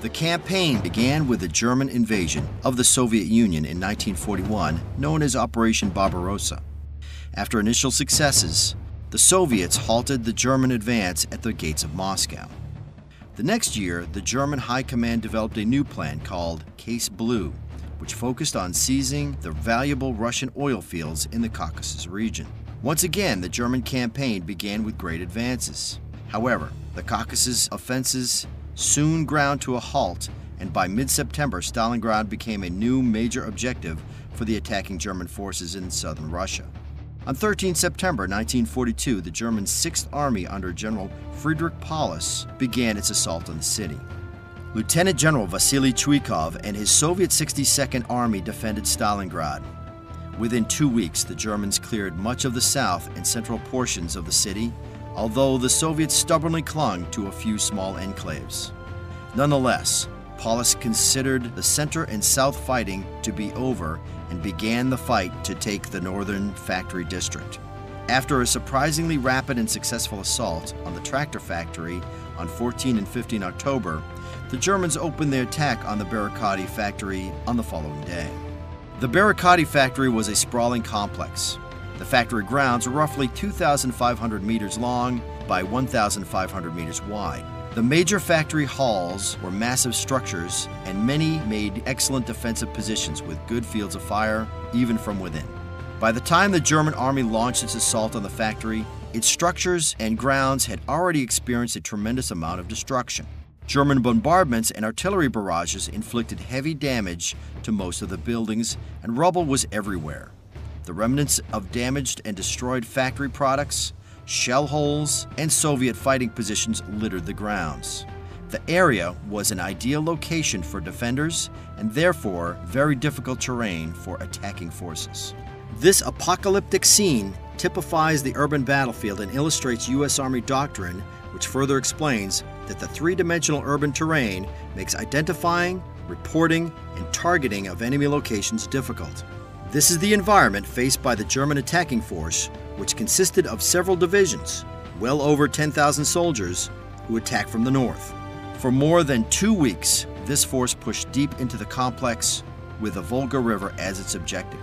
The campaign began with the German invasion of the Soviet Union in 1941, known as Operation Barbarossa. After initial successes, the Soviets halted the German advance at the gates of Moscow. The next year, the German High Command developed a new plan called Case Blue, which focused on seizing the valuable Russian oil fields in the Caucasus region. Once again, the German campaign began with great advances. However, the Caucasus offenses soon ground to a halt, and by mid-September, Stalingrad became a new major objective for the attacking German forces in southern Russia. On 13 September 1942, the German 6th Army under General Friedrich Paulus began its assault on the city. Lieutenant General Vasily Chuikov and his Soviet 62nd Army defended Stalingrad. Within 2 weeks, the Germans cleared much of the south and central portions of the city, although the Soviets stubbornly clung to a few small enclaves. Nonetheless, Paulus considered the center and south fighting to be over and began the fight to take the northern factory district. After a surprisingly rapid and successful assault on the tractor factory on 14 and 15 October, the Germans opened their attack on the Barrikady Factory on the following day. The Barrikady Factory was a sprawling complex. The factory grounds were roughly 2,500 meters long by 1,500 meters wide. The major factory halls were massive structures, and many made excellent defensive positions with good fields of fire, even from within. By the time the German army launched its assault on the factory, its structures and grounds had already experienced a tremendous amount of destruction. German bombardments and artillery barrages inflicted heavy damage to most of the buildings, and rubble was everywhere. The remnants of damaged and destroyed factory products, shell holes, and Soviet fighting positions littered the grounds. The area was an ideal location for defenders and therefore very difficult terrain for attacking forces. This apocalyptic scene typifies the urban battlefield and illustrates U.S. Army doctrine, which further explains that the three-dimensional urban terrain makes identifying, reporting, and targeting of enemy locations difficult. This is the environment faced by the German attacking force, which consisted of several divisions, well over 10,000 soldiers, who attacked from the north. For more than 2 weeks, this force pushed deep into the complex with the Volga River as its objective.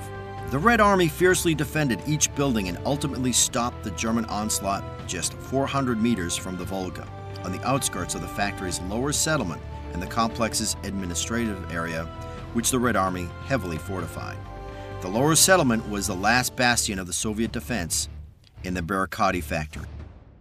The Red Army fiercely defended each building and ultimately stopped the German onslaught just 400 meters from the Volga, on the outskirts of the factory's lower settlement and the complex's administrative area, which the Red Army heavily fortified. The lower settlement was the last bastion of the Soviet defense in the Barrikady Factory.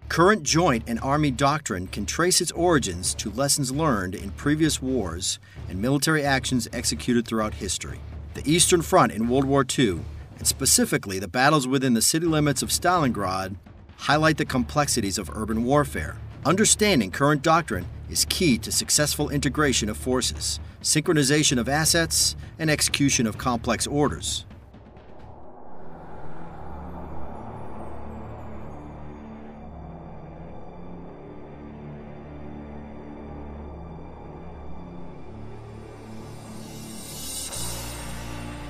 Current joint and Army doctrine can trace its origins to lessons learned in previous wars and military actions executed throughout history. The Eastern Front in World War II, and specifically the battles within the city limits of Stalingrad, highlight the complexities of urban warfare. Understanding current doctrine is key to successful integration of forces, synchronization of assets, and execution of complex orders.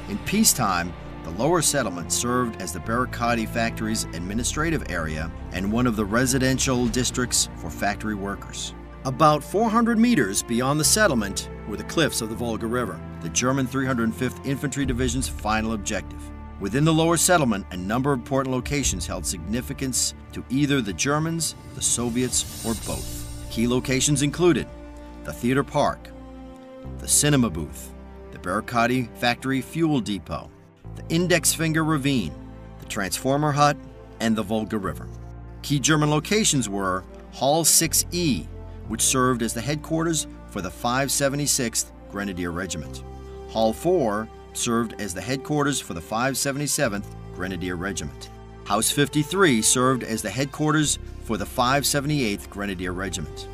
In peacetime, the lower settlement served as the Barrikady Factory's administrative area and one of the residential districts for factory workers. About 400 meters beyond the settlement were the cliffs of the Volga River, the German 305th Infantry Division's final objective. Within the lower settlement, a number of important locations held significance to either the Germans, the Soviets, or both. Key locations included the Theater Park, the Cinema Booth, the Barrikady Factory Fuel Depot, the Index Finger Ravine, the Transformer Hut, and the Volga River. Key German locations were Hall 6E, which served as the headquarters for the 576th Grenadier Regiment. Hall 4 served as the headquarters for the 577th Grenadier Regiment. House 53 served as the headquarters for the 578th Grenadier Regiment.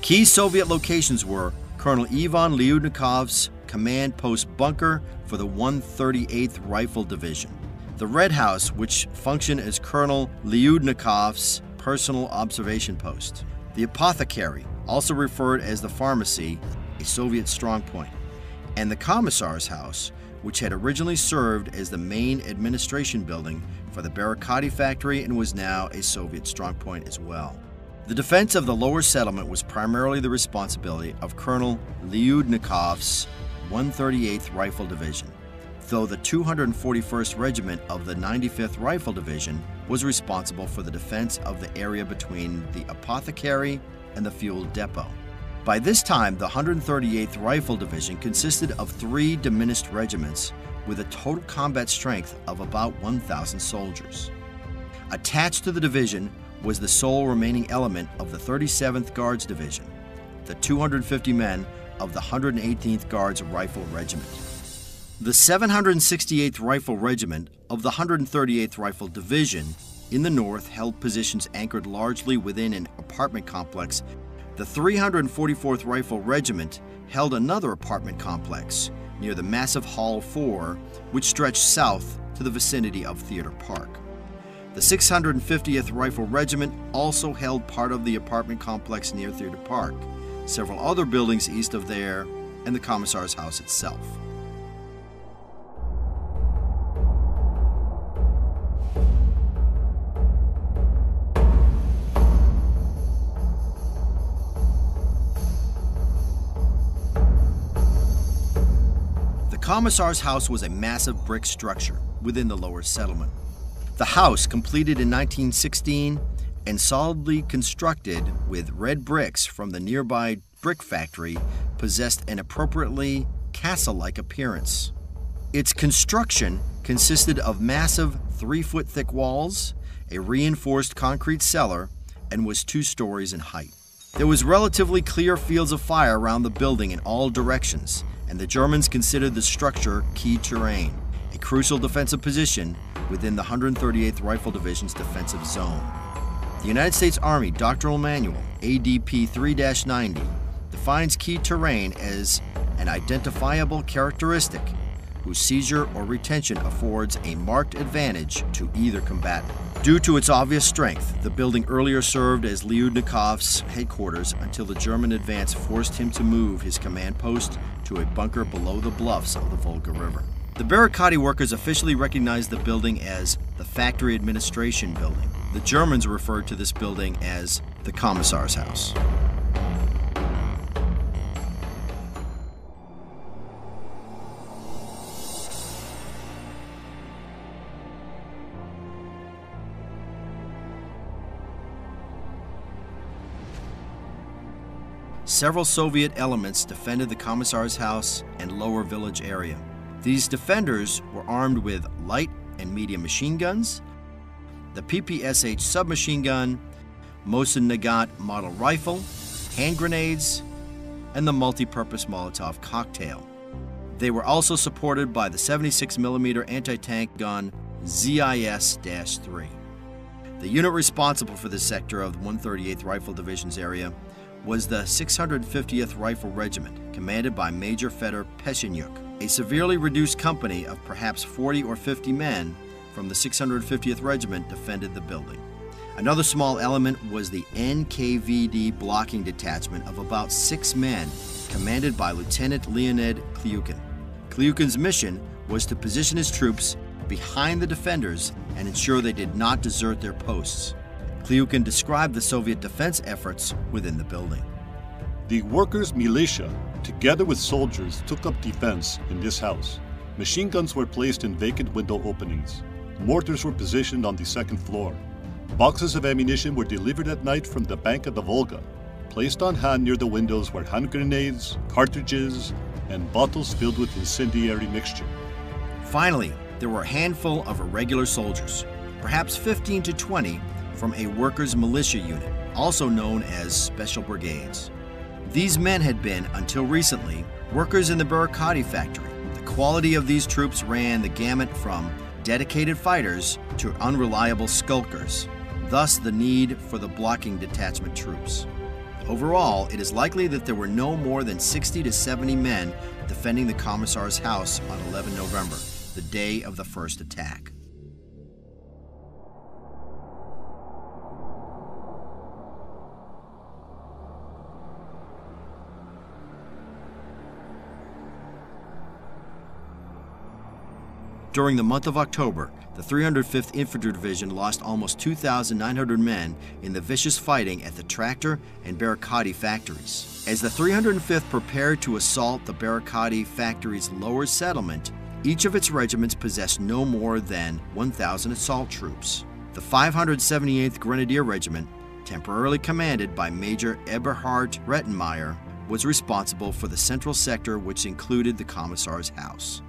Key Soviet locations were Colonel Ivan Lyudnikov's command post bunker for the 138th Rifle Division, the Red House, which functioned as Colonel Lyudnikov's personal observation post, the Apothecary, also referred as the Pharmacy, a Soviet strongpoint, and the Commissar's house, which had originally served as the main administration building for the Barrikady Factory and was now a Soviet strongpoint as well. The defense of the lower settlement was primarily the responsibility of Colonel Lyudnikov's 138th Rifle Division, though the 241st Regiment of the 95th Rifle Division was responsible for the defense of the area between the apothecary and the fuel depot. By this time, the 138th Rifle Division consisted of 3 diminished regiments with a total combat strength of about 1,000 soldiers. Attached to the division was the sole remaining element of the 37th Guards Division, the 250 men of the 118th Guards Rifle Regiment. The 768th Rifle Regiment of the 138th Rifle Division in the north held positions anchored largely within an apartment complex. The 344th Rifle Regiment held another apartment complex near the massive Hall 4, which stretched south to the vicinity of Theater Park. The 650th Rifle Regiment also held part of the apartment complex near Theater Park, several other buildings east of there, and the Commissar's house itself. The Commissar's house was a massive brick structure within the lower settlement. The house, completed in 1916 and solidly constructed with red bricks from the nearby brick factory, possessed an appropriately castle-like appearance. Its construction consisted of massive 3-foot thick walls, a reinforced concrete cellar, and was 2 stories in height. There was relatively clear fields of fire around the building in all directions, and the Germans considered the structure key terrain, a crucial defensive position within the 138th Rifle Division's defensive zone. The United States Army Doctrinal Manual, ADP 3-90, defines key terrain as an identifiable characteristic whose seizure or retention affords a marked advantage to either combatant. Due to its obvious strength, the building earlier served as Lyudnikov's headquarters until the German advance forced him to move his command post to a bunker below the bluffs of the Volga River. The Barrikady workers officially recognized the building as the Factory Administration Building. The Germans referred to this building as the Commissar's house. Several Soviet elements defended the Commissar's house and lower village area. These defenders were armed with light and medium machine guns, the PPSH submachine gun, Mosin Nagant model rifle, hand grenades, and the multi-purpose Molotov cocktail. They were also supported by the 76mm anti-tank gun ZIS-3. The unit responsible for this sector of the 138th Rifle Division's area was the 650th Rifle Regiment, commanded by Major Fedor Peshenyuk. A severely reduced company of perhaps 40 or 50 men from the 650th Regiment defended the building. Another small element was the NKVD blocking detachment of about 6 men, commanded by Lieutenant Leonid Klyukin. Klyukin's mission was to position his troops behind the defenders and ensure they did not desert their posts. Klyukin described the Soviet defense efforts within the building. The workers' militia, together with soldiers, took up defense in this house. Machine guns were placed in vacant window openings. Mortars were positioned on the second floor. Boxes of ammunition were delivered at night from the bank of the Volga. Placed on hand near the windows were hand grenades, cartridges, and bottles filled with incendiary mixture. Finally, there were a handful of irregular soldiers, perhaps 15 to 20, from a workers' militia unit, also known as special brigades. These men had been, until recently, workers in the Barrikady Factory. The quality of these troops ran the gamut from dedicated fighters to unreliable skulkers, thus the need for the blocking detachment troops. Overall, it is likely that there were no more than 60 to 70 men defending the Commissar's house on 11 November, the day of the first attack. During the month of October, the 305th Infantry Division lost almost 2,900 men in the vicious fighting at the Tractor and Barrikady factories. As the 305th prepared to assault the Barrikady Factory's lower settlement, each of its regiments possessed no more than 1,000 assault troops. The 578th Grenadier Regiment, temporarily commanded by Major Eberhard Rettenmeier, was responsible for the central sector, which included the Commissar's house.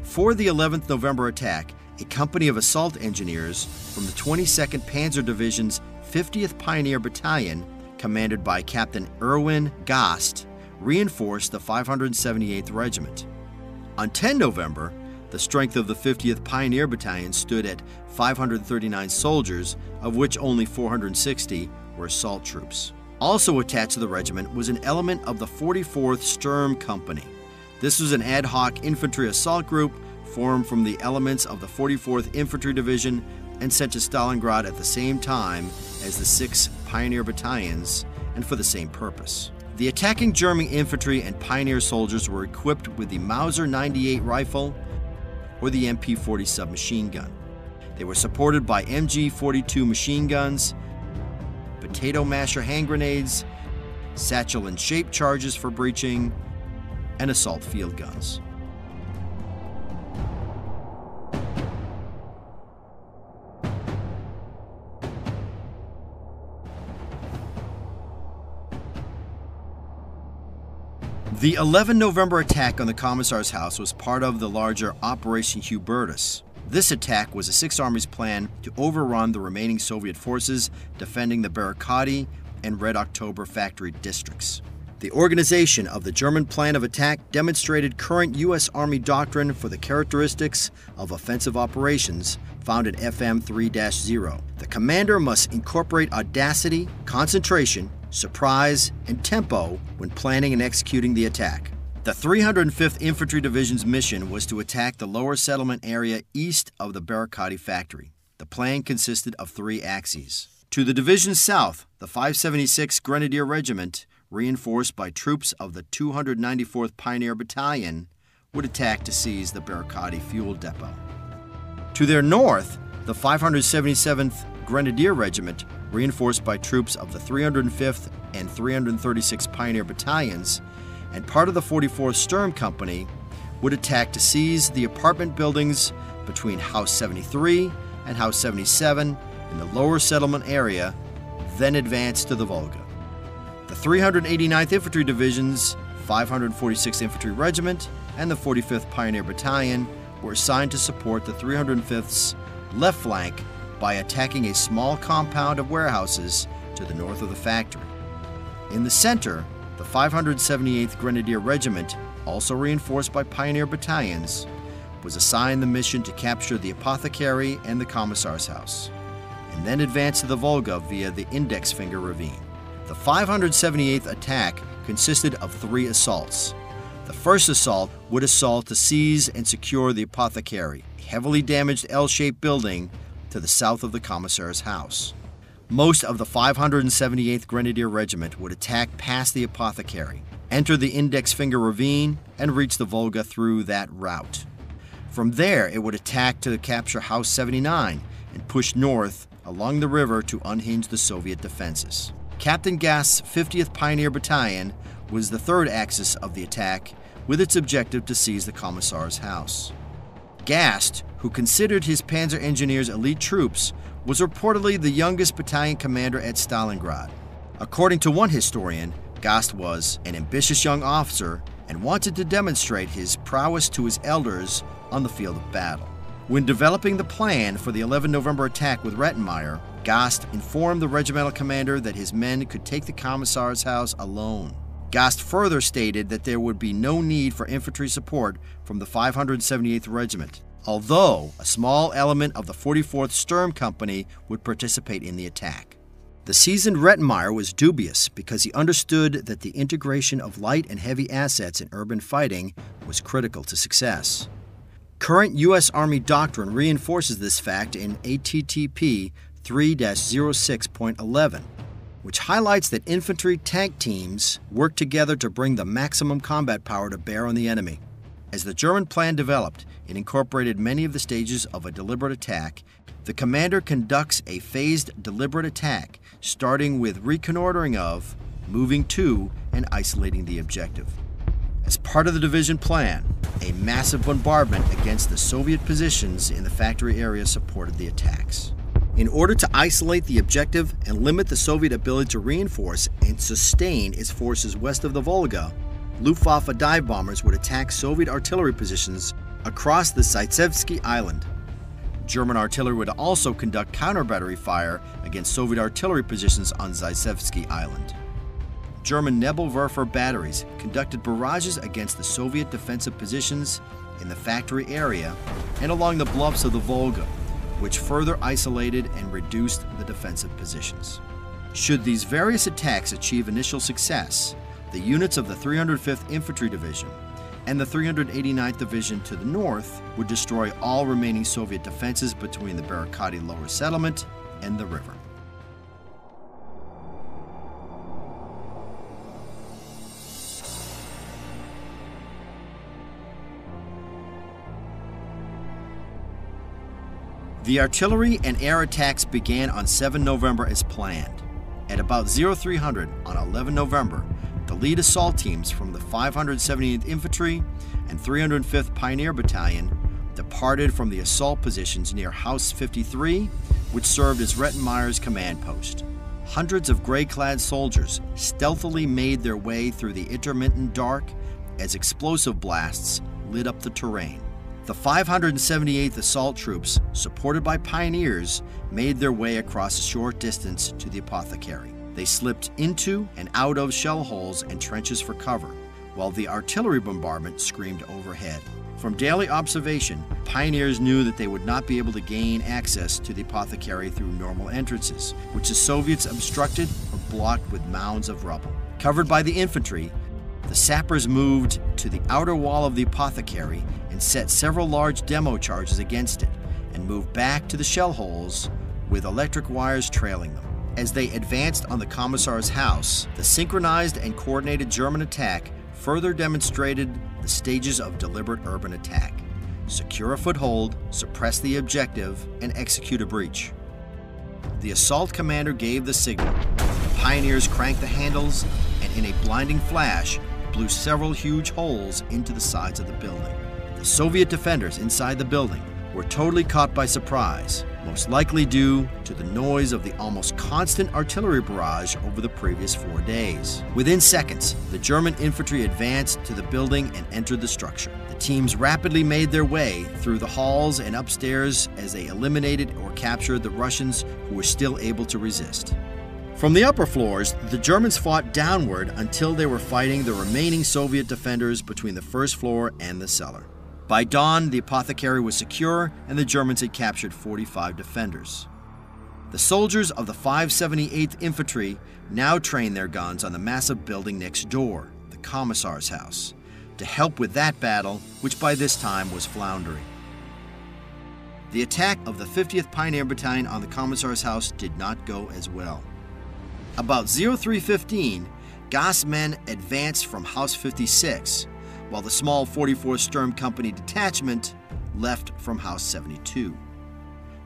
For the 11th November attack, a company of assault engineers from the 22nd Panzer Division's 50th Pioneer Battalion, commanded by Captain Erwin Gast, reinforced the 578th Regiment. On 10 November, the strength of the 50th Pioneer Battalion stood at 539 soldiers, of which only 460 were assault troops. Also attached to the regiment was an element of the 44th Sturm Company. This was an ad hoc infantry assault group formed from the elements of the 44th Infantry Division and sent to Stalingrad at the same time as the 6 Pioneer Battalions, and for the same purpose. The attacking German infantry and pioneer soldiers were equipped with the Mauser 98 rifle or the MP-40 submachine gun. They were supported by MG-42 machine guns, potato masher hand grenades, satchel and shape charges for breaching, and assault field guns. The 11 November attack on the Commissar's house was part of the larger Operation Hubertus. This attack was the Sixth Army's plan to overrun the remaining Soviet forces defending the Barrikady and Red October factory districts. The organization of the German plan of attack demonstrated current U.S. Army doctrine for the characteristics of offensive operations found in FM 3-0. The commander must incorporate audacity, concentration, surprise, and tempo when planning and executing the attack. The 305th Infantry Division's mission was to attack the lower settlement area east of the Barrikady Factory. The plan consisted of 3 axes. To the division's south, the 576th Grenadier Regiment, reinforced by troops of the 294th Pioneer Battalion, would attack to seize the Barrikady fuel depot. To their north, the 577th Grenadier Regiment, reinforced by troops of the 305th and 336th Pioneer Battalions, and part of the 44th Sturm Company, would attack to seize the apartment buildings between House 73 and House 77 in the lower settlement area, then advance to the Volga. The 389th Infantry Division's 546th Infantry Regiment and the 45th Pioneer Battalion were assigned to support the 305th's left flank by attacking a small compound of warehouses to the north of the factory. In the center, the 578th Grenadier Regiment, also reinforced by Pioneer Battalions, was assigned the mission to capture the apothecary and the Commissar's house, and then advance to the Volga via the Index Finger Ravine. The 578th attack consisted of 3 assaults. The first assault would assault to seize and secure the apothecary, a heavily damaged L-shaped building to the south of the Commissar's house. Most of the 578th Grenadier Regiment would attack past the apothecary, enter the Index Finger Ravine, and reach the Volga through that route. From there, it would attack to capture House 79 and push north along the river to unhinge the Soviet defenses. Captain Gast's 50th Pioneer Battalion was the third axis of the attack, with its objective to seize the Commissar's house. Gast, who considered his Panzer Engineers elite troops, was reportedly the youngest battalion commander at Stalingrad. According to one historian, Gast was an ambitious young officer and wanted to demonstrate his prowess to his elders on the field of battle. When developing the plan for the 11 November attack with Rettenmeier, Gast informed the regimental commander that his men could take the Commissar's house alone. Gast further stated that there would be no need for infantry support from the 578th Regiment, although a small element of the 44th Sturm Company would participate in the attack. The seasoned Rettenmeier was dubious because he understood that the integration of light and heavy assets in urban fighting was critical to success. Current U.S. Army doctrine reinforces this fact in ATTP 3-06.11, which highlights that infantry tank teams work together to bring the maximum combat power to bear on the enemy. As the German plan developed, it incorporated many of the stages of a deliberate attack. The commander conducts a phased deliberate attack, starting with reconnoitering of, moving to, and isolating the objective. As part of the division plan, a massive bombardment against the Soviet positions in the factory area supported the attacks. In order to isolate the objective and limit the Soviet ability to reinforce and sustain its forces west of the Volga, Luftwaffe dive bombers would attack Soviet artillery positions across the Zaitsev Island. German artillery would also conduct counter-battery fire against Soviet artillery positions on Zaitsev Island. German Nebelwerfer batteries conducted barrages against the Soviet defensive positions in the factory area and along the bluffs of the Volga, which further isolated and reduced the defensive positions. Should these various attacks achieve initial success, the units of the 305th Infantry Division and the 389th Division to the north would destroy all remaining Soviet defenses between the Barrikady lower settlement and the river. The artillery and air attacks began on 7 November as planned. At about 0300 on 11 November, the lead assault teams from the 578th Infantry and 305th Pioneer Battalion departed from the assault positions near House 53, which served as Rettenmeyer's command post. Hundreds of gray-clad soldiers stealthily made their way through the intermittent dark as explosive blasts lit up the terrain. The 578th Assault Troops, supported by pioneers, made their way across a short distance to the apothecary. They slipped into and out of shell holes and trenches for cover, while the artillery bombardment screamed overhead. From daily observation, pioneers knew that they would not be able to gain access to the apothecary through normal entrances, which the Soviets obstructed or blocked with mounds of rubble. Covered by the infantry, the sappers moved to the outer wall of the apothecary and set several large demo charges against it, and moved back to the shell holes with electric wires trailing them. As they advanced on the Commissar's house, the synchronized and coordinated German attack further demonstrated the stages of deliberate urban attack: secure a foothold, suppress the objective, and execute a breach. The assault commander gave the signal. The pioneers cranked the handles and in a blinding flash blew several huge holes into the sides of the building. The Soviet defenders inside the building were totally caught by surprise, most likely due to the noise of the almost constant artillery barrage over the previous 4 days. Within seconds, the German infantry advanced to the building and entered the structure. The teams rapidly made their way through the halls and upstairs as they eliminated or captured the Russians who were still able to resist. From the upper floors, the Germans fought downward until they were fighting the remaining Soviet defenders between the first floor and the cellar. By dawn, the apothecary was secure and the Germans had captured 45 defenders. The soldiers of the 578th Infantry now trained their guns on the massive building next door, the Commissar's house, to help with that battle, which by this time was floundering. The attack of the 50th Pioneer Battalion on the Commissar's house did not go as well. About 0315, Gauss men advanced from House 56, while the small 44th Sturm Company detachment left from House 72.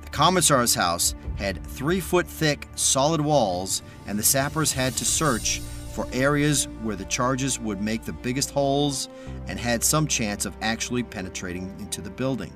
The Commissar's house had 3-foot-thick solid walls, and the sappers had to search for areas where the charges would make the biggest holes and had some chance of actually penetrating into the building.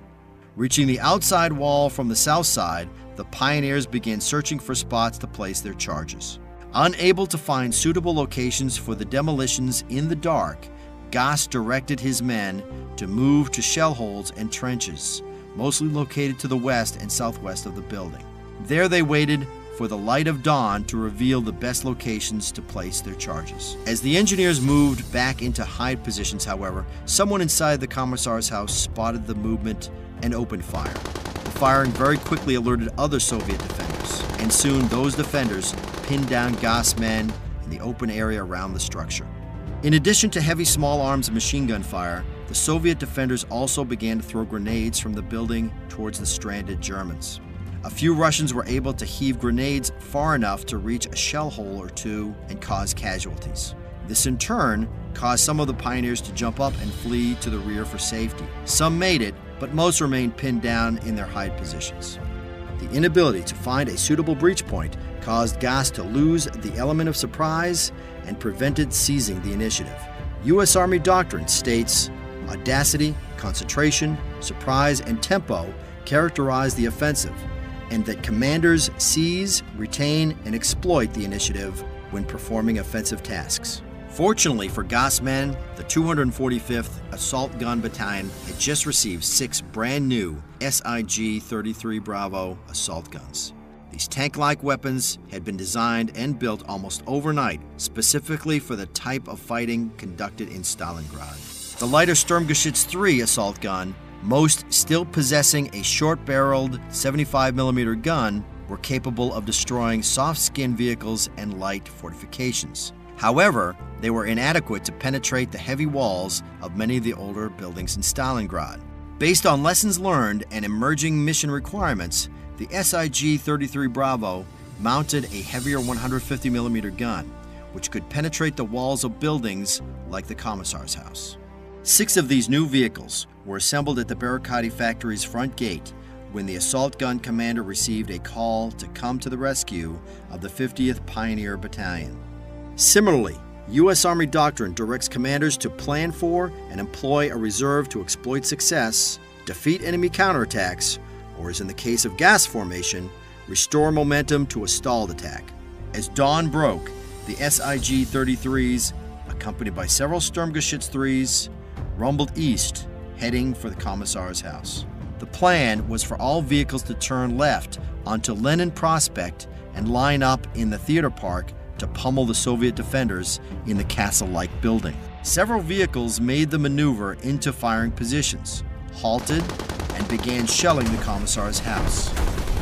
Reaching the outside wall from the south side, the pioneers began searching for spots to place their charges. Unable to find suitable locations for the demolitions in the dark, Gauss directed his men to move to shell holes and trenches, mostly located to the west and southwest of the building. There they waited for the light of dawn to reveal the best locations to place their charges. As the engineers moved back into hide positions, however, someone inside the Commissar's house spotted the movement and opened fire. The firing very quickly alerted other Soviet defenders, and soon those defenders pinned down Gauss men in the open area around the structure. In addition to heavy small arms and machine gun fire, the Soviet defenders also began to throw grenades from the building towards the stranded Germans. A few Russians were able to heave grenades far enough to reach a shell hole or two and cause casualties. This in turn caused some of the pioneers to jump up and flee to the rear for safety. Some made it, but most remained pinned down in their hide positions. The inability to find a suitable breach point caused Gauss to lose the element of surprise and prevented seizing the initiative. U.S. Army doctrine states, audacity, concentration, surprise, and tempo characterize the offensive, and that commanders seize, retain, and exploit the initiative when performing offensive tasks. Fortunately for Gauss men, the 245th Assault Gun Battalion had just received 6 brand new SIG-33 Bravo assault guns. These tank-like weapons had been designed and built almost overnight, specifically for the type of fighting conducted in Stalingrad. The lighter Sturmgeschütz III assault gun, most still possessing a short-barreled 75mm gun, were capable of destroying soft-skinned vehicles and light fortifications. However, they were inadequate to penetrate the heavy walls of many of the older buildings in Stalingrad. Based on lessons learned and emerging mission requirements, the SIG-33 Bravo mounted a heavier 150mm gun, which could penetrate the walls of buildings like the Commissar's house. 6 of these new vehicles were assembled at the Barrikady Factory's front gate when the assault gun commander received a call to come to the rescue of the 50th Pioneer Battalion. Similarly, U.S. Army doctrine directs commanders to plan for and employ a reserve to exploit success, defeat enemy counterattacks, or, as in the case of Gauss formation, restore momentum to a stalled attack. As dawn broke, the SIG-33s, accompanied by several Sturmgeschütz IIIs, rumbled east, heading for the Commissar's house. The plan was for all vehicles to turn left onto Lenin Prospect and line up in the theater park to pummel the Soviet defenders in the castle-like building. Several vehicles made the maneuver into firing positions, halted, and began shelling the Commissar's house.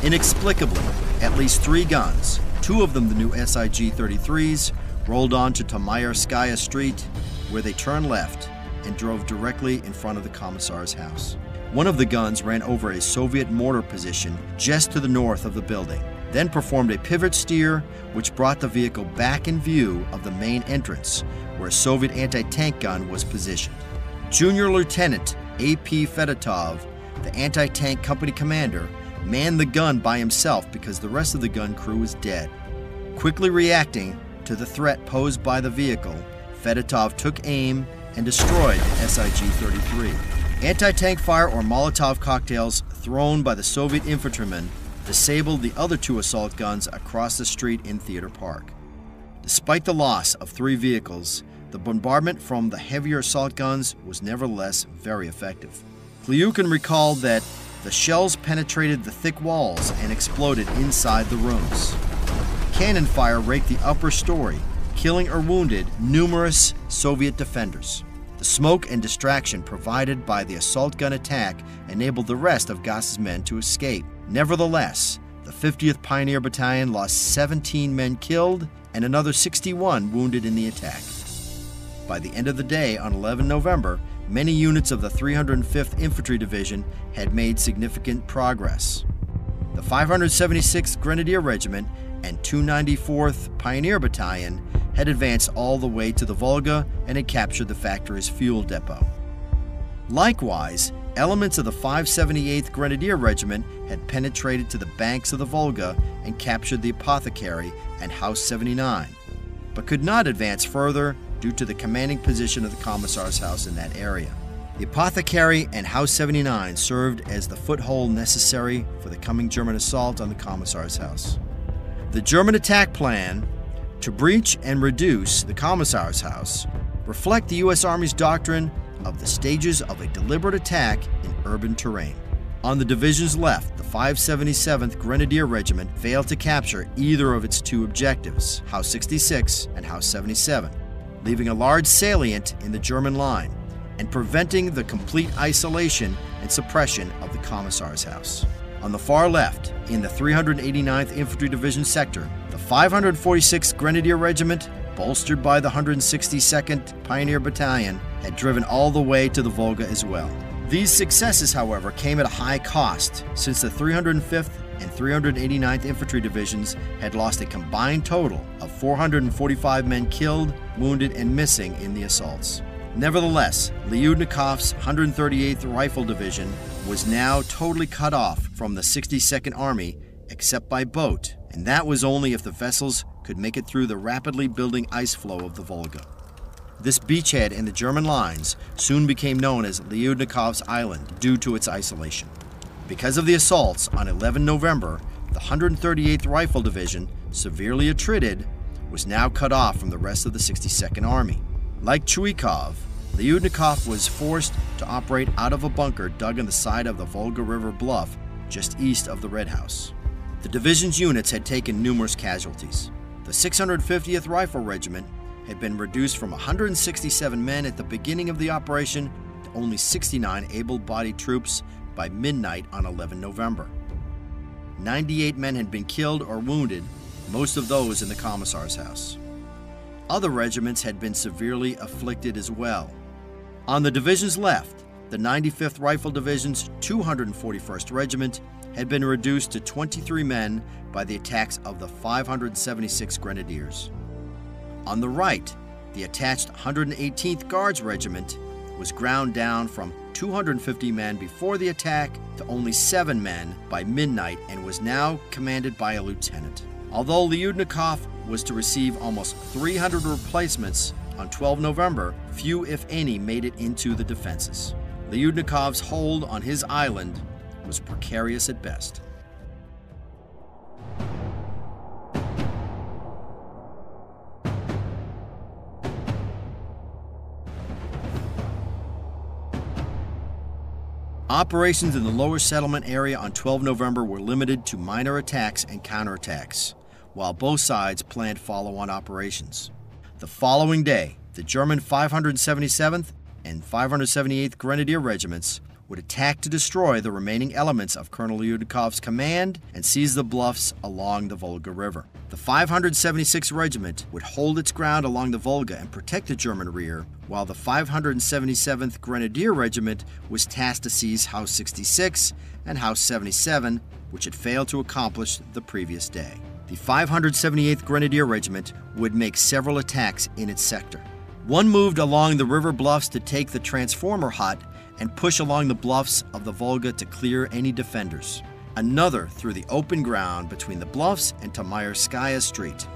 Inexplicably, at least 3 guns, 2 of them the new SIG-33s, rolled onto Tamayarskaya Street, where they turned left and drove directly in front of the Commissar's house. One of the guns ran over a Soviet mortar position just to the north of the building, then performed a pivot steer which brought the vehicle back in view of the main entrance, where a Soviet anti-tank gun was positioned. Junior Lieutenant A.P. Fedotov, the anti-tank company commander, manned the gun by himself because the rest of the gun crew was dead. Quickly reacting to the threat posed by the vehicle, Fedotov took aim and destroyed the SIG-33. Anti-tank fire or Molotov cocktails thrown by the Soviet infantrymen disabled the other 2 assault guns across the street in Theater Park. Despite the loss of 3 vehicles, the bombardment from the heavier assault guns was nevertheless very effective. Klyukin recalled that the shells penetrated the thick walls and exploded inside the rooms. Cannon fire raked the upper story, killing or wounded numerous Soviet defenders. The smoke and distraction provided by the assault gun attack enabled the rest of Gauss's men to escape. Nevertheless, the 50th Pioneer Battalion lost 17 men killed and another 61 wounded in the attack. By the end of the day on 11 November, many units of the 305th Infantry Division had made significant progress. The 576th Grenadier Regiment and 294th Pioneer Battalion had advanced all the way to the Volga and had captured the factory's fuel depot. Likewise, elements of the 578th Grenadier Regiment had penetrated to the banks of the Volga and captured the Apothecary and House 79, but could not advance further due to the commanding position of the Commissar's house in that area. The Apothecary and House 79 served as the foothold necessary for the coming German assault on the Commissar's house. The German attack plan to breach and reduce the Commissar's house reflect the U.S. Army's doctrine of the stages of a deliberate attack in urban terrain. On the division's left, the 577th Grenadier Regiment failed to capture either of its 2 objectives, House 66 and House 77, leaving a large salient in the German line and preventing the complete isolation and suppression of the Commissar's house. On the far left, in the 389th Infantry Division sector, the 546th Grenadier Regiment, bolstered by the 162nd Pioneer Battalion, had driven all the way to the Volga as well. These successes, however, came at a high cost, since the 305th and 389th Infantry Divisions had lost a combined total of 445 men killed, wounded, and missing in the assaults. Nevertheless, Lyudnikov's 138th Rifle Division was now totally cut off from the 62nd Army except by boat, and that was only if the vessels could make it through the rapidly building ice floe of the Volga. This beachhead in the German lines soon became known as Lyudnikov's Island due to its isolation. Because of the assaults on 11 November, the 138th Rifle Division, severely attrited, was now cut off from the rest of the 62nd Army. Like Chuikov, Lyudnikov was forced to operate out of a bunker dug in the side of the Volga River bluff just east of the Red House. The division's units had taken numerous casualties. The 650th Rifle Regiment had been reduced from 167 men at the beginning of the operation to only 69 able-bodied troops by midnight on 11 November. 98 men had been killed or wounded, most of those in the Commissar's house. Other regiments had been severely afflicted as well. On the division's left, the 95th Rifle Division's 241st Regiment had been reduced to 23 men by the attacks of the 576 Grenadiers. On the right, the attached 118th Guards Regiment was ground down from 250 men before the attack to only 7 men by midnight and was now commanded by a lieutenant. Although Lyudnikov was to receive almost 300 replacements on 12 November, few if any made it into the defenses. Lyudnikov's hold on his island was precarious at best. Operations in the lower settlement area on 12 November were limited to minor attacks and counterattacks, while both sides planned follow-on operations. The following day, the German 577th and 578th Grenadier Regiments would attack to destroy the remaining elements of Colonel Lyudnikov's command and seize the bluffs along the Volga River. The 576th Regiment would hold its ground along the Volga and protect the German rear, while the 577th Grenadier Regiment was tasked to seize House 66 and House 77, which had failed to accomplish the previous day. The 578th Grenadier Regiment would make several attacks in its sector. One moved along the river bluffs to take the transformer hut and push along the bluffs of the Volga to clear any defenders. Another through the open ground between the bluffs and Tamayerskaya Street.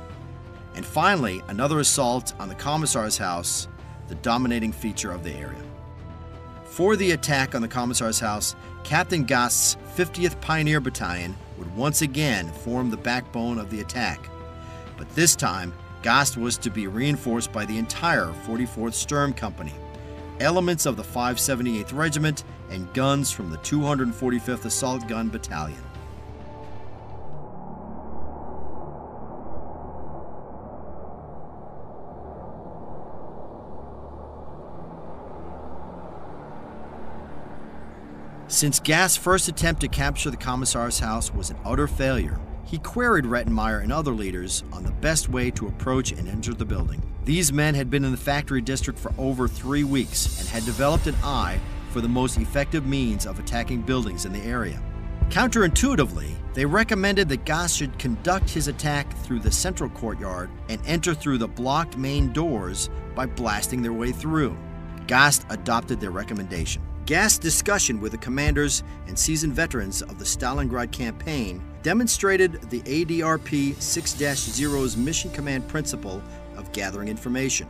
And finally, another assault on the Commissar's house, the dominating feature of the area. For the attack on the Commissar's house, Captain Gast's 50th Pioneer Battalion would once again form the backbone of the attack. But this time, Gast was to be reinforced by the entire 44th Sturm Company, elements of the 578th Regiment, and guns from the 245th Assault Gun Battalion. Since Gast's first attempt to capture the Commissar's house was an utter failure, he queried Rettenmeier and other leaders on the best way to approach and enter the building. These men had been in the factory district for over 3 weeks and had developed an eye for the most effective means of attacking buildings in the area. Counterintuitively, they recommended that Gast should conduct his attack through the central courtyard and enter through the blocked main doors by blasting their way through. Gast adopted their recommendation. Gast's discussion with the commanders and seasoned veterans of the Stalingrad campaign demonstrated the ADRP 6-0's mission command principle of gathering information.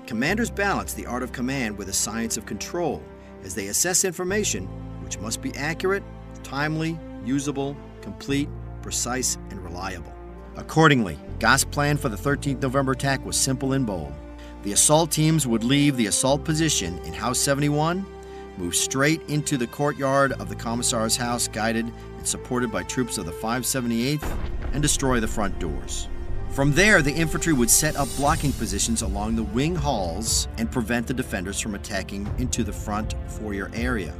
Commanders balance the art of command with the science of control as they assess information which must be accurate, timely, usable, complete, precise, and reliable. Accordingly, Gast's plan for the 13th November attack was simple and bold. The assault teams would leave the assault position in House 71, move straight into the courtyard of the Commissar's house, guided and supported by troops of the 578th, and destroy the front doors. From there, the infantry would set up blocking positions along the wing halls and prevent the defenders from attacking into the front foyer area.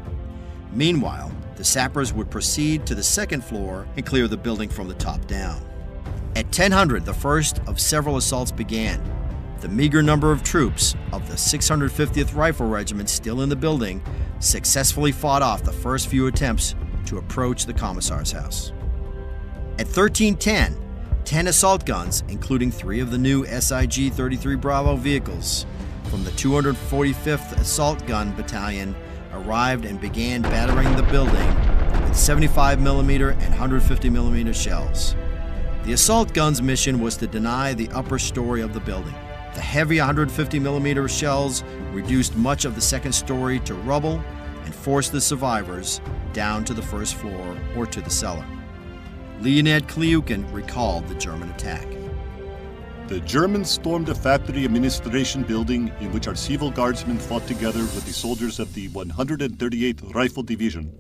Meanwhile, the sappers would proceed to the second floor and clear the building from the top down. At 10:00, the first of several assaults began. The meager number of troops of the 650th Rifle Regiment still in the building successfully fought off the first few attempts to approach the Commissar's house. At 13:10, 10 assault guns, including 3 of the new SIG-33 Bravo vehicles from the 245th Assault Gun Battalion, arrived and began battering the building with 75mm and 150mm shells. The assault guns' mission was to deny the upper story of the building. The heavy 150mm shells reduced much of the second story to rubble and forced the survivors down to the first floor or to the cellar. Leonid Kliukin recalled the German attack. The Germans stormed the factory administration building in which our civil guardsmen fought together with the soldiers of the 138th Rifle Division.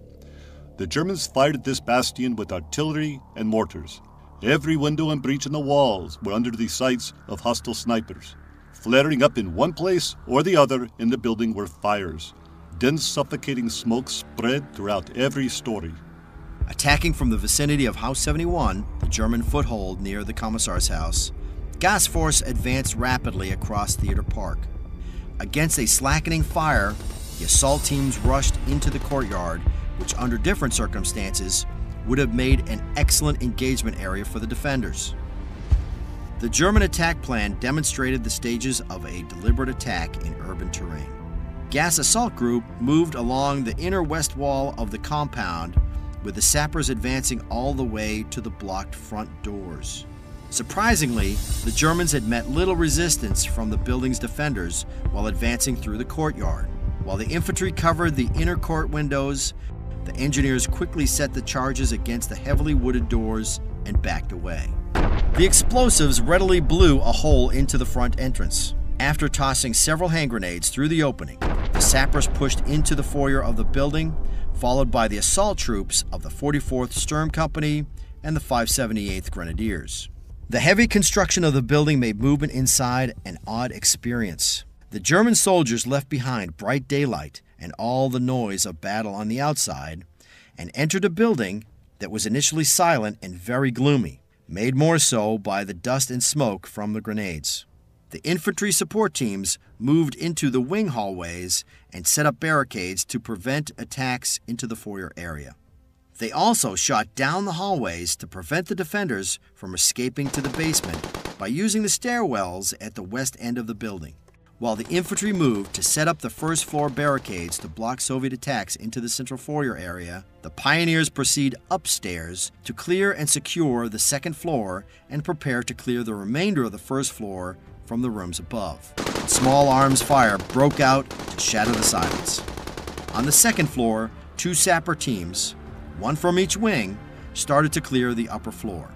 The Germans fired at this bastion with artillery and mortars. Every window and breach in the walls were under the sights of hostile snipers. Flaring up in one place or the other in the building were fires. Dense, suffocating smoke spread throughout every story. Attacking from the vicinity of House 71, the German foothold near the Commissar's house, gas force advanced rapidly across Theater Park. Against a slackening fire, the assault teams rushed into the courtyard, which under different circumstances would have made an excellent engagement area for the defenders. The German attack plan demonstrated the stages of a deliberate attack in urban terrain. Gas Assault Group moved along the inner west wall of the compound, with the sappers advancing all the way to the blocked front doors. Surprisingly, the Germans had met little resistance from the building's defenders while advancing through the courtyard. While the infantry covered the inner court windows, the engineers quickly set the charges against the heavily wooded doors and backed away. The explosives readily blew a hole into the front entrance. After tossing several hand grenades through the opening, the sappers pushed into the foyer of the building, followed by the assault troops of the 44th Sturm Company and the 578th Grenadiers. The heavy construction of the building made movement inside an odd experience. The German soldiers left behind bright daylight and all the noise of battle on the outside and entered a building that was initially silent and very gloomy, made more so by the dust and smoke from the grenades. The infantry support teams moved into the wing hallways and set up barricades to prevent attacks into the foyer area. They also shot down the hallways to prevent the defenders from escaping to the basement by using the stairwells at the west end of the building. While the infantry moved to set up the first floor barricades to block Soviet attacks into the central foyer area, the pioneers proceed upstairs to clear and secure the second floor and prepare to clear the remainder of the first floor from the rooms above. Small arms fire broke out to shatter the silence. On the second floor, 2 sapper teams, one from each wing, started to clear the upper floor.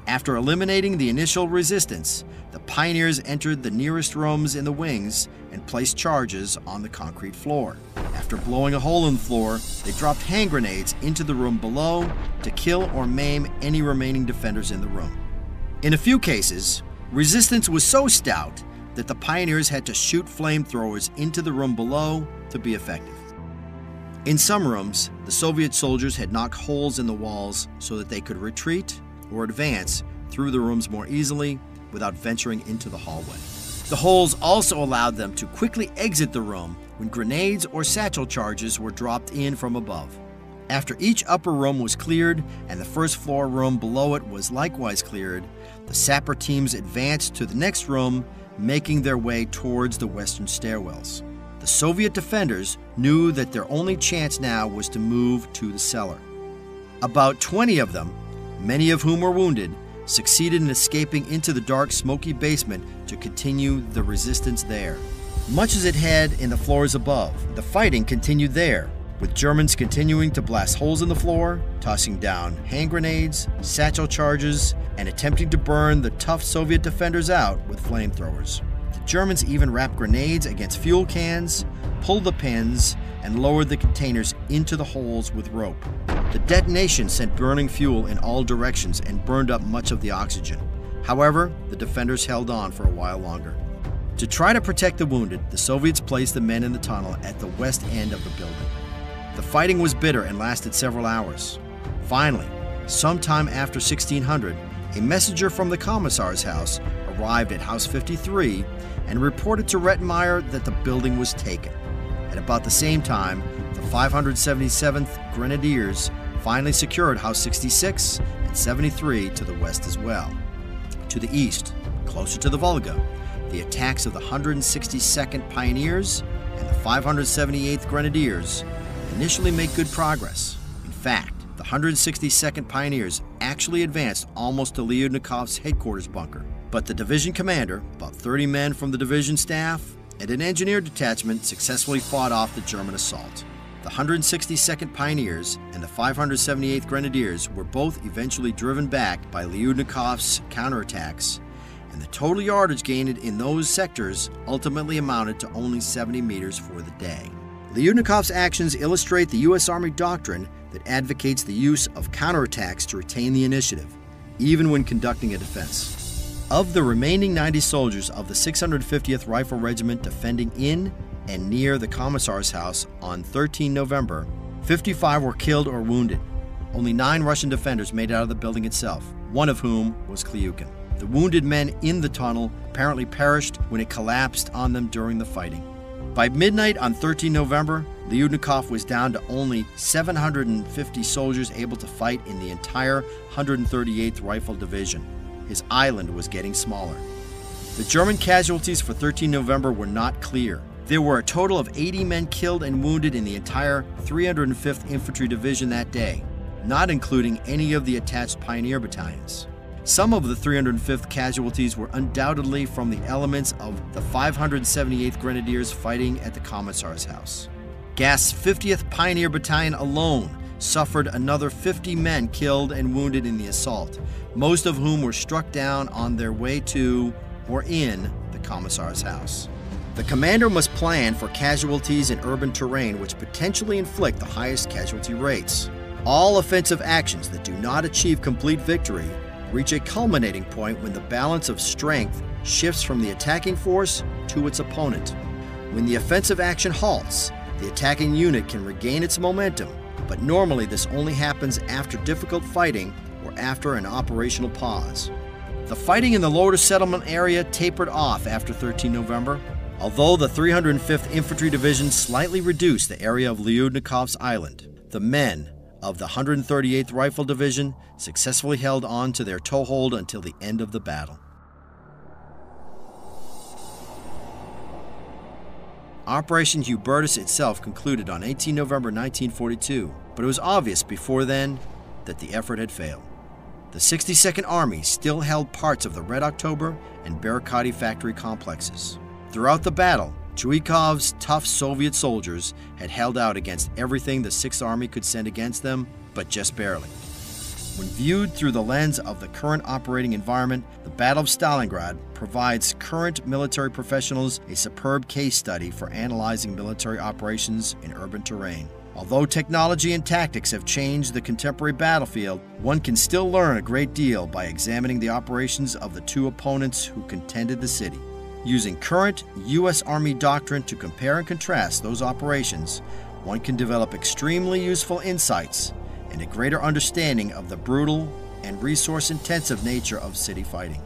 After eliminating the initial resistance, the pioneers entered the nearest rooms in the wings and placed charges on the concrete floor. After blowing a hole in the floor, they dropped hand grenades into the room below to kill or maim any remaining defenders in the room. In a few cases, resistance was so stout that the pioneers had to shoot flamethrowers into the room below to be effective. In some rooms, the Soviet soldiers had knocked holes in the walls so that they could retreat or advance through the rooms more easily without venturing into the hallway. The holes also allowed them to quickly exit the room when grenades or satchel charges were dropped in from above. After each upper room was cleared and the first floor room below it was likewise cleared, the sapper teams advanced to the next room, making their way towards the western stairwells. The Soviet defenders knew that their only chance now was to move to the cellar. About 20 of them, many of whom were wounded, succeeded in escaping into the dark, smoky basement to continue the resistance there. Much as it had in the floors above, the fighting continued there, with Germans continuing to blast holes in the floor, tossing down hand grenades, satchel charges, and attempting to burn the tough Soviet defenders out with flamethrowers. The Germans even wrapped grenades against fuel cans, pulled the pins, and lowered the containers into the holes with rope. The detonation sent burning fuel in all directions and burned up much of the oxygen. However, the defenders held on for a while longer. To try to protect the wounded, the Soviets placed the men in the tunnel at the west end of the building. The fighting was bitter and lasted several hours. Finally, sometime after 1600, a messenger from the Commissar's house arrived at House 53 and reported to Rettenmeier that the building was taken. At about the same time, the 577th Grenadiers finally secured House 66 and 73 to the west as well. To the east, closer to the Volga, the attacks of the 162nd Pioneers and the 578th Grenadiers initially make good progress. In fact, the 162nd Pioneers actually advanced almost to Lyudnikov's headquarters bunker, but the division commander, about 30 men from the division staff, and an engineer detachment successfully fought off the German assault. The 162nd Pioneers and the 578th Grenadiers were both eventually driven back by Lyudnikov's counterattacks, and the total yardage gained in those sectors ultimately amounted to only 70 meters for the day. Lyudnikov's actions illustrate the U.S. Army doctrine that advocates the use of counterattacks to retain the initiative, even when conducting a defense. Of the remaining 90 soldiers of the 650th Rifle Regiment defending in and near the Commissar's house on 13 November, 55 were killed or wounded. Only 9 Russian defenders made it out of the building itself, one of whom was Kliukin. The wounded men in the tunnel apparently perished when it collapsed on them during the fighting. By midnight on 13 November, Lyudnikov was down to only 750 soldiers able to fight in the entire 138th Rifle Division. His island was getting smaller. The German casualties for 13 November were not clear. There were a total of 80 men killed and wounded in the entire 305th Infantry Division that day, not including any of the attached Pioneer battalions. Some of the 305th casualties were undoubtedly from the elements of the 578th Grenadiers fighting at the Commissar's house. Gast's 50th Pioneer Battalion alone suffered another 50 men killed and wounded in the assault, most of whom were struck down on their way to or in the Commissar's house. The commander must plan for casualties in urban terrain which potentially inflict the highest casualty rates. All offensive actions that do not achieve complete victory reach a culminating point when the balance of strength shifts from the attacking force to its opponent. When the offensive action halts, the attacking unit can regain its momentum, but normally this only happens after difficult fighting or after an operational pause. The fighting in the lower settlement area tapered off after 13 November, although the 305th Infantry Division slightly reduced the area of Lyudnikov's island. The men of the 138th Rifle Division successfully held on to their toehold until the end of the battle. Operation Hubertus itself concluded on 18 November 1942, but it was obvious before then that the effort had failed. The 62nd Army still held parts of the Red October and Barrikady Factory complexes. Throughout the battle, Chuikov's tough Soviet soldiers had held out against everything the 6th Army could send against them, but just barely. When viewed through the lens of the current operating environment, the Battle of Stalingrad provides current military professionals a superb case study for analyzing military operations in urban terrain. Although technology and tactics have changed the contemporary battlefield, one can still learn a great deal by examining the operations of the two opponents who contended the city. Using current U.S. Army doctrine to compare and contrast those operations, one can develop extremely useful insights and a greater understanding of the brutal and resource-intensive nature of city fighting.